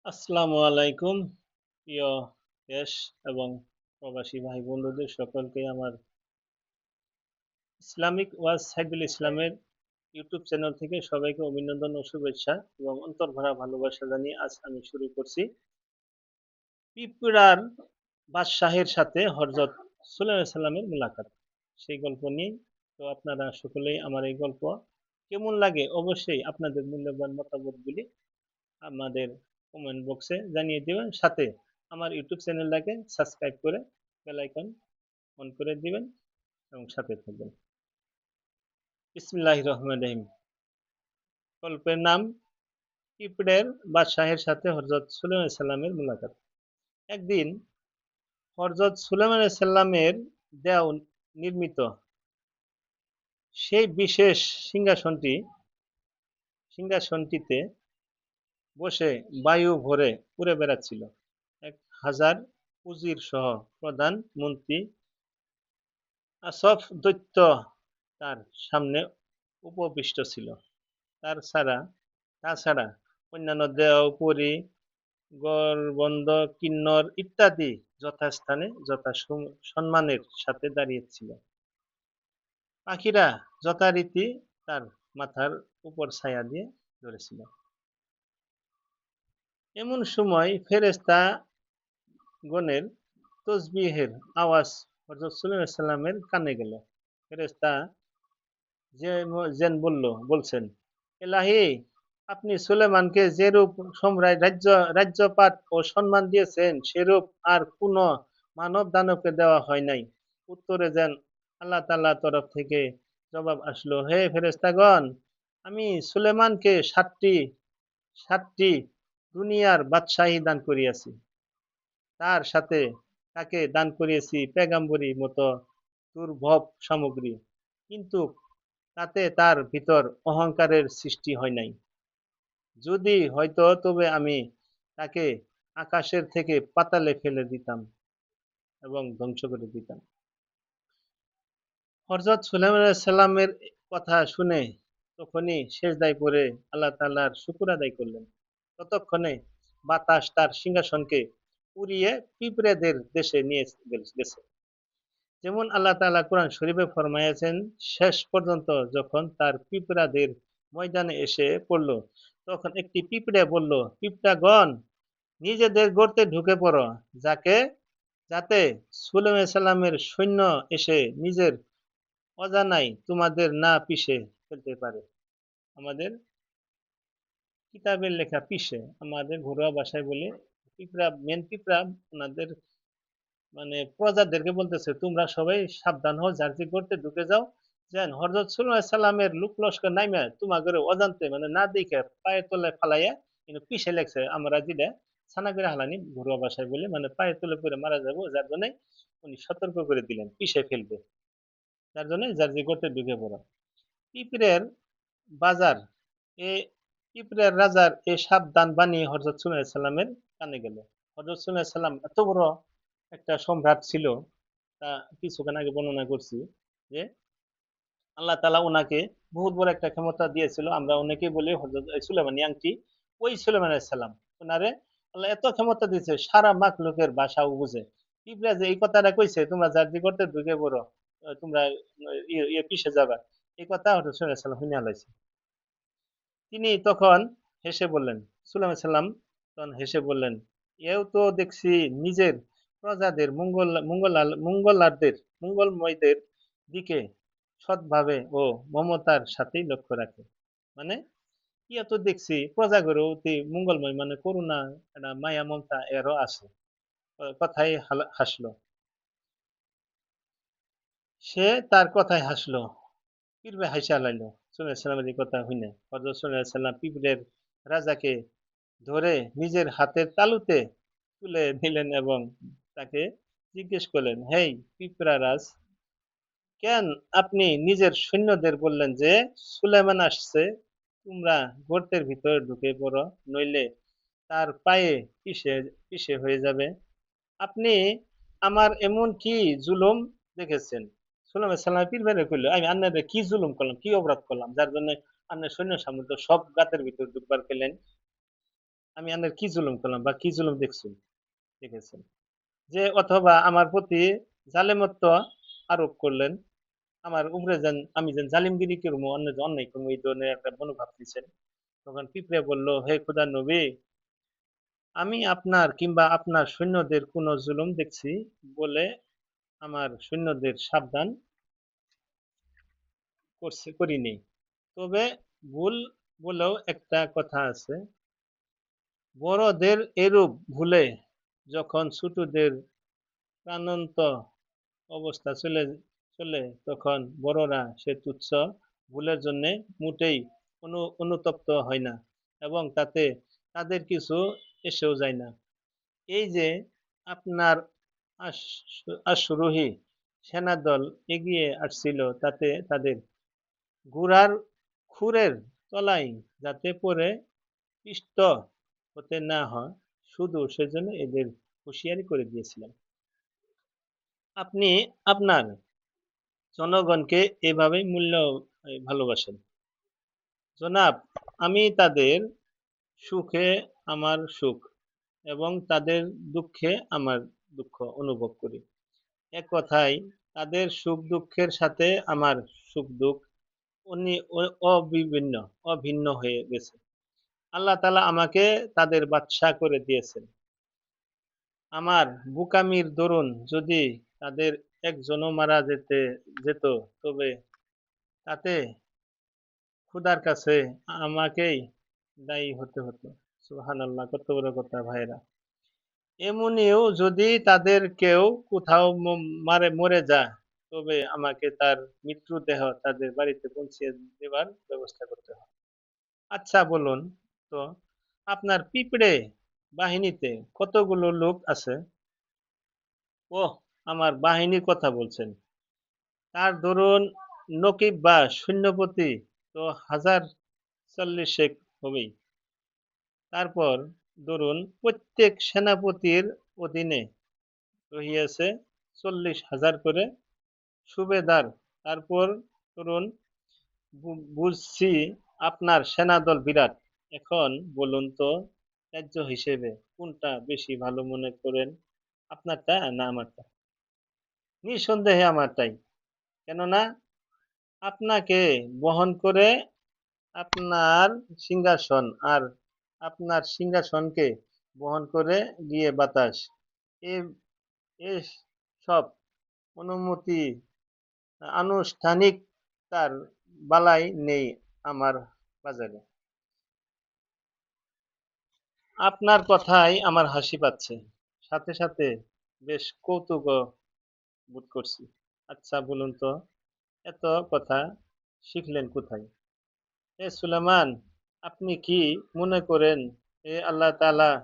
আসসালামু আলাইকুম প্রিয় দেশ এবং প্রবাসী ভাই বন্ধুদের সকলকে আমার ইসলামিক ওয়াজ সাইদুল ইসলামের ইউটিউব চ্যানেল থেকে সবাইকে অভিনন্দন ও শুভেচ্ছা এবং অন্তর্ভরা ভালোবাসা জানিয়ে আজ আমি শুরু করছি ত্রিপুরার বাদশাহের সাথে হযরত সুলাইমান সাল্লামের মুলাকাত সেই গল্প নিয়ে। তো আপনারা সকলেই আমার এই গল্প কেমন লাগে অবশ্যই আপনাদের মূল্যবান মতামতগুলি আমাদের কমেন্ট বক্সে জানিয়ে দিবেন। সাথে আমার ইউটিউব চ্যানেলটাকে সাবস্ক্রাইব করে বেল আইকন অন করে দিবেন এবং সাথে থাকবেন। বিসমিল্লাহির রহমানির রহিম। গল্পের নাম পিঁপড়ের বাদশাহের সাথে হযরত সুলাইমান সাল্লামের মুলাকাত। একদিন হযরত সুলাইমান সাল্লামের দেওয়া নির্মিত সেই বিশেষ সিংহাসনটিতে বসে বায়ু ভরে উড়ে বেড়াচ্ছিল ১,০০০ উজির সহ প্রধান মন্ত্রী আসফ দৈত্য তার সামনে উপবিষ্ট ছিল। তাছাড়া অন্যান্য দেও, পরী, গড়বন্ধ, কিন্নর ইত্যাদি যথাস্থানে সম্মানের সাথে দাঁড়িয়ে ছিল। পাখিরা যথারীতি তার মাথার উপর ছায়া দিয়ে ধরেছিল। এমন সময় ফেরেশতা গণের তসবিহের আওয়াজ হযরত সুলাইমান সাল্লামের কানে গেল। ফেরেশতা যেন বলছেন, এলাহি, আপনি সুলেমানকে যেরূপ রাজ্যপাট ও সম্মান দিয়েছেন সেরূপ আর কোন মানব দানবকে দেওয়া হয় নাই। উত্তরে যেন আল্লাহ তাআলার তরফ থেকে জবাব আসলো, হে ফেরেশতাগণ, আমি সুলেমানকে সাতটি দুনিয়ার বাদশাহী দান করিয়াছি। তার সাথে তাকে দান করিয়েছি পেগাম্বরী মতো দুর্ভব সামগ্রী, কিন্তু তাতে তার ভিতর অহংকারের সৃষ্টি হয় নাই। যদি হয়তো তবে আমি তাকে আকাশের থেকে পাতালে ফেলে দিতাম এবং ধ্বংস করে দিতাম। হযরত সুলাইমান আলাইহিস সালামের কথা শুনে তখনই সেজদায় পড়ে আল্লাহ তাআলার শুকর আদায় করলেন। ততক্ষণে বাতাস তার সিংহাসনকে উড়িয়ে পিঁপড়েদের দেশে নিয়ে গেছে। যেমন আল্লাহ তাআলা কোরআন শরীফে ফরমাইয়াছেন, শেষ পর্যন্ত যখন তার পিঁপড়াদের ময়দানে এসে পড়ল, তখন একটি পিঁপড়ে বলল, পিঁপড়াগণ, নিজেদের গর্তে ঢুকে পড়ো, যাতে সুলাইমান সাল্লামের সৈন্য এসে নিজের অজানায় তোমাদের না পিষে ফেলতে পারে। আমাদের কিতাবের লেখা পিষে, আমাদের ঘরোয়া ভাষায় বলে পিঁপড়া ওনাদের মানে প্রজাদেরকে বলতেছে, তোমরা সবাই সাবধান হও, যার যে গর্তে ঢুকে যাও, যেন হযরত সুলাইমান সাল্লামের লোক লস্কর নাইমা তোমাদের অজান্তে মানে না দেখে পায়ের তলায় ফালাইয়া কিন্তু পিষে লেগছে। আমরা যেটা ছানা করে হালানি ঘরোয়া ভাষায় বলে, মানে পায়ের তলে পড়ে মারা যাবো, যার জন্য উনি সতর্ক করে দিলেন পিষে ফেলবে, যার জন্য যার যে গর্তে ঢুকে পড়ো। পিঁপড়ের বাজার এ পিঁপড়ের রাজার এ সাবধান বাণী হযরত সুলাইমান সাল্লামের কানে গেল। হযরত সুলাইমান সাল্লাম এত বড় একটা সম্রাট ছিল, তা কিছুক্ষণ আগে বর্ণনা করছি যে আল্লাহ তাআলা উনাকে বহুত বড় একটা ক্ষমতা দিয়েছিল। আমরা অনেকেই বলি হযরত সুলাইমানি আংটি, ওই সুলাইমান আলাইহিস সালাম উনারে আল্লাহ এত ক্ষমতা দিয়েছে সারা মাখলুকের ভাষাও বুঝে। পিঁপড়া যে এই কথাটা কইছে, তোমরা জার্জি করতে ঢুকে পড়ো, তোমরা পিছে যাবা, এই কথা হযরত সুলাইমান সাল্লাম শুনে আলাইছে। তিনি তখন হেসে বললেন, সুলাইমান সাল্লাম তখন হেসে বললেন, এও তো দেখছি নিজের প্রজাদের মঙ্গলময়দের দিকে সৎভাবে ও মমতার সাথেই লক্ষ্য রাখে। মানে ইয়া তো দেখছি প্রজাগর অতি মঙ্গলময়, মানে করুণা, একটা মায়া মমতা এরও আছে। কথাই হাসলো, সে তার কথায় হাসলো, পিঁপড়ে হাসিয়া লাইল সুলাইমান সাল্লামের এই কথা শুনে। হযরত সুলাইমান সাল্লাম পিঁপড়ের রাজাকে ধরে নিজের হাতের তালুতে তুলে নিলেন এবং তাকে জিজ্ঞেস করলেন, হেই পিঁপড়ারাজ, কেন আপনি নিজের সৈন্যদের বললেন যে সুলাইমান আসছে, তোমরা গর্তের ভিতরে ঢুকে পড়ো, নইলে তার পায়ে পিষে পিষে হয়ে যাবে। আপনি আমার এমন কি জুলুম দেখেছেন? সুলাইমান সাল্লাম পীরবারে কইল, আমি আপনারে কি জুলুম করলাম, কি অপরাধ করলাম, যার জন্য আপনার সৈন্য সামন্ত সব গাতের ভিতর ঢুকবার পেলেন। আমি আপনার কি জুলুম করলাম বা কি জুলুম দেখেছেন? যে অথবা আমার প্রতি জালেমত্ব আরোপ করলেন। আমার উপরে যেন আমি যেন জালিমগিরি করবো, অন্যায় করবো এই ধরনের একটা মনোভাব নিছেন। তখন পিঁপড়ে বলল, হে খোদার নবী, আমি আপনার কিংবা আপনার সৈন্যদের কোনো জুলুম দেখছি বলে আমার সৈন্যদের সাবধান করিনি। তবে ভুল বলেও একটা কথা আছে, বড়দের এরূপ ভুলে যখন ছোটদের প্রাণান্ত অবস্থা চলে তখন বড়রা সে তুচ্ছ ভুলের জন্য মোটেই অনুতপ্ত হয় না এবং তাতে তাদের কিছু এসেও যায় না। এই যে আপনার আশ্বারোহী সেনাদল এগিয়ে আসছিল তাতে তাদের ঘোড়ার খুরের তলায় যাতে পড়ে পিষ্ট হতে না হয় শুধু সেজন্য এদের হুঁশিয়ারি করে দিয়েছিলেন। আপনি আপনার জনগণকে এভাবেই ভালোবাসেন। জনাব, আমি তাদের সুখে আমার সুখ এবং তাদের দুঃখে আমার দুঃখ অনুভব করি। এক কথায় তাদের সুখ দুঃখের সাথে আমার সুখ দুঃখ অবিভিন্ন অভিন্ন হয়ে গেছে। আল্লাহ তাআলা আমাকে তাদের বাদশা করে দিয়েছেন। আমার বোকামির দরুন যদি তাদের একজনও মারা যেত তবে তাতে খোদার কাছে আমাকেই দায়ী হতে হতো। সুবহানাল্লাহ, কত বড় কথা ভাইরা। এমনিও যদি তাদের কেউ কোথাও মরে যায় তবে আমাকে তার মৃতদেহ তাদের বাড়িতে পৌঁছে দেবার ব্যবস্থা করতে হবে। আচ্ছা বলুন তো, আপনার পিঁপড়ে বাহিনীতে কতগুলো লোক আছে? ওহ, আমার বাহিনীর কথা বলছেন। তার ধরুন নকিব বা সৈন্যপতি তো 1040 হবেই। তারপর ধরুন প্রত্যেক সেনাপতির অধীনে রহিয়াছে 40,000 করে সুবেদার। তারপর ধরুন বুঝছি আপনার সেনাদল বিরাট। এখন বলুন তো, ন্যায্য হিসেবে কোনটা বেশি ভালো মনে করেন, আপনারটা না আমারটা? নিঃসন্দেহে আমারটাই। কেননা আপনাকে বহন করে আপনার সিংহাসন, আর আপনার সিংহাসনকে বহন করে গিয়ে বাতাস, এ এ সব অনুমতি আনুষ্ঠানিকতার বালাই নেই আমার বাজারে। আপনার কথায় আমার হাসি পাচ্ছে, সাথে সাথে বেশ কৌতুকও বোধ করছি। আচ্ছা বলুন তো, এত কথা শিখলেন কোথায়? এ সুলেমান, আপনি কি মনে করেন এ আল্লাহ তাআলা